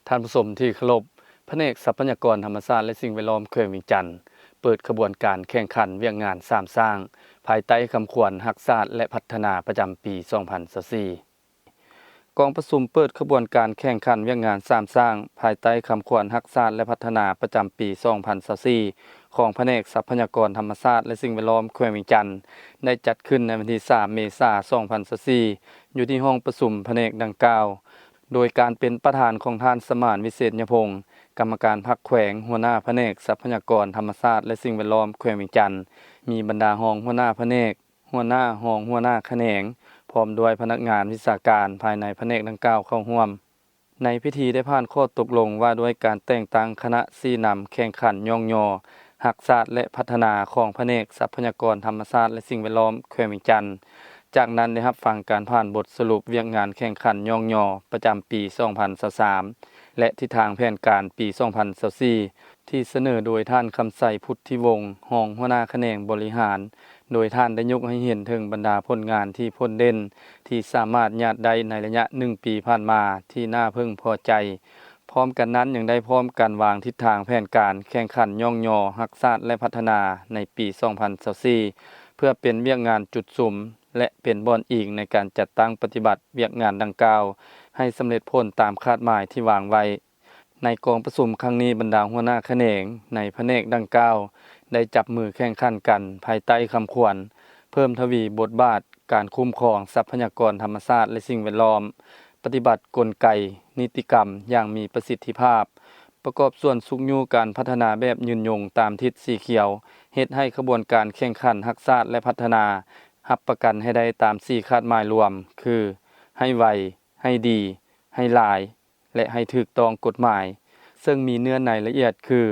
ท่านผู้ชมที่เคารพแผนกทรัพยากรธรรมชาติและสิ่งแวดล้อมเขื่อนวิงจันทน์เปิดขบวนการแข่งขันเวียกงานสร้างภายใต้คำขวัญรักษาและพัฒนาประจำปี 2024 กองประชุมเปิดขบวนการแข่งขันเวียกงานสร้างภายใต้คำขวัญรักษาและพัฒนาประจำปี 2024 ของแผนกทรัพยากรธรรมชาติและสิ่งแวดล้อมเขื่อนวิงจันทน์ได้จัดขึ้นในวันที่ 3 เมษายน 2024 อยู่ที่ห้องประชุมแผนกดังกล่าวโดยการเป็นประธานของท่านสมานวิเศษยพงศ์กรรมการพรรคแขวงหัวหน้าแผนกทรัพยากรธรรมชาติและสิ่งแวดล้อมแขวงวิงจันทน์มีบรรดารองหัวหน้าแผนกหัวหน้ารองหัวหน้าแขนงพร้อมด้วยพนักงานวิชาการภายในแผนกดังกล่าวเข้าร่วมในพิธีได้ผ่านข้อตกลงว่าด้วยการแต่งตั้งคณะชี้นำแข่งขันย่องยอรักษาและพัฒนาของแผนกทรัพยากรธรรมชาติและสิ่งแวดล้อมแขวงวิงจันทน์จากนั้นได้รับฟังการผ่านบทสรุปเวียกงานแข่งขันย่องยอประจำปี 2023 และทิศทางแผนการปี 2024 ที่เสนอโดยท่านคำไสพุทธิวงศ์รองหัวหน้าแขนงบริหารโดยท่านได้ยกให้เห็นถึงบรรดาผลงานที่พ้นเด่นที่สามารถญาติได้ในระยะ1ปีผ่านมาที่น่าพึงพอใจพร้อมกันนั้นยังได้พร้อมการวางทิศทางแผนการแข่งขันย่องยอรักษาและพัฒนาในปี 2024 เพื่อเป็นเวียกงานจุดสุมและเป็นบอนอิงในการจัดตั้งปฏิบัติเวียกงานดังกล่าวให้สำเร็จผลตามคาดหมายที่วางไว้ในกองประชุมครั้งนี้บรรดาหัวหน้าแขนงในแผนกดังกล่าวได้จับมือแข่งขันกันภายใต้คำขวัญเพิ่มทวีบทบาทการคุ้มครองทรัพยากรธรรมชาติและสิ่งแวดล้อมปฏิบัติกลไกนิติกรรมอย่างมีประสิทธิภาพประกอบส่วนสุขอยู่การพัฒนาแบบยืนยงตามทิศสีเขียวเฮ็ดให้ขบวนการแข่งขันรักษาและพัฒนารับประกันให้ได้ตาม4คาดหมายรวมคือให้ไวให้ดีให้หลายและให้ถูกต้องกฎหมายซึ่งมีเนื้อในละเอียดคือ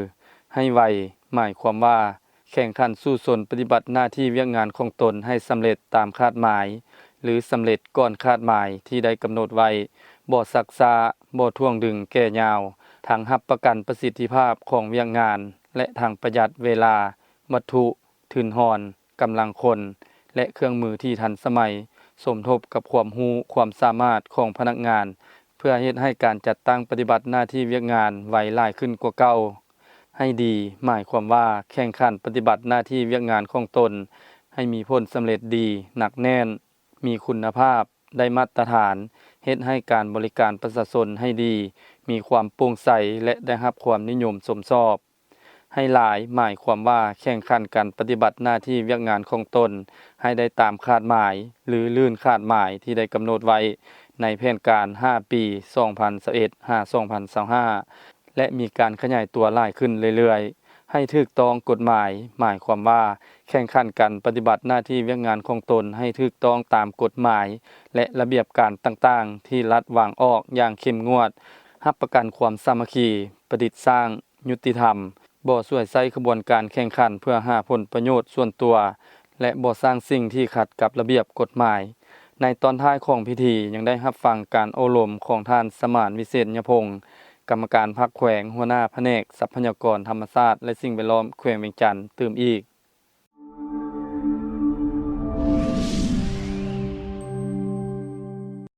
ให้ไวหมายความว่าแข่งขันสู้สนปฏิบัติหน้าที่เวียกงานของตนให้สำเร็จตามคาดหมายหรือสำเร็จก่อนคาดหมายที่ได้กำหนดไว้บ่ซักซ้าบ่ท่วงดึงแก่ยาวทั้งรับประกันประสิทธิภาพของเวียกงานและทางประหยัดเวลาวัตถุทุนหอนกำลังคนและเครื่องมือที่ทันสมัยสมทบกับความรู้ความสามารถของพนักงานเพื่อเฮ็ดให้การจัดตั้งปฏิบัติหน้าที่เวียกงานไวหลายขึ้นกว่าเก่าให้ดีหมายความว่าแข่งขันปฏิบัติหน้าที่เวียกงานของตนให้มีผลสำเร็จดีหนักแน่นมีคุณภาพได้มาตรฐานเฮ็ดให้การบริการประชาชนให้ดีมีความโปร่งใสและได้รับความนิยมชมชอบให้หลายหมายความว่าแข่งขันการปฏิบัติหน้าที่เวียกงานของตนให้ได้ตามคาดหมายหรือลื่นคาดหมายที่ได้กำหนดไว้ในแผนการ5ปี 2021-2025 และมีการขยายตัวหลายขึ้นเรื่อยๆให้ถูกต้องกฎหมายหมายความว่าแข่งขันกันปฏิบัติหน้าที่เวียกงานของตนให้ถูกต้องตามกฎหมายและระเบียบการต่างๆที่รัฐวางออกอย่างเข้มงวดรับประกันความสามัคคีประดิษฐ์สร้างยุติธรรมบ่ช่วยใช้ขบวนการแข่งขันเพื่อหาผลประโยชน์ส่วนตัวและบ่สร้างสิ่งที่ขัดกับระเบียบกฎหมายในตอนท้ายของพิธียังได้รับฟังการโอลมของท่านสมานวิเศษยพงศ์กรรมการพรรคแขวงหัวหน้าแผนกทรัพยากรธรรมชาติและสิ่งแวดล้อมแขวงเวียงจันทน์ตื่มอีก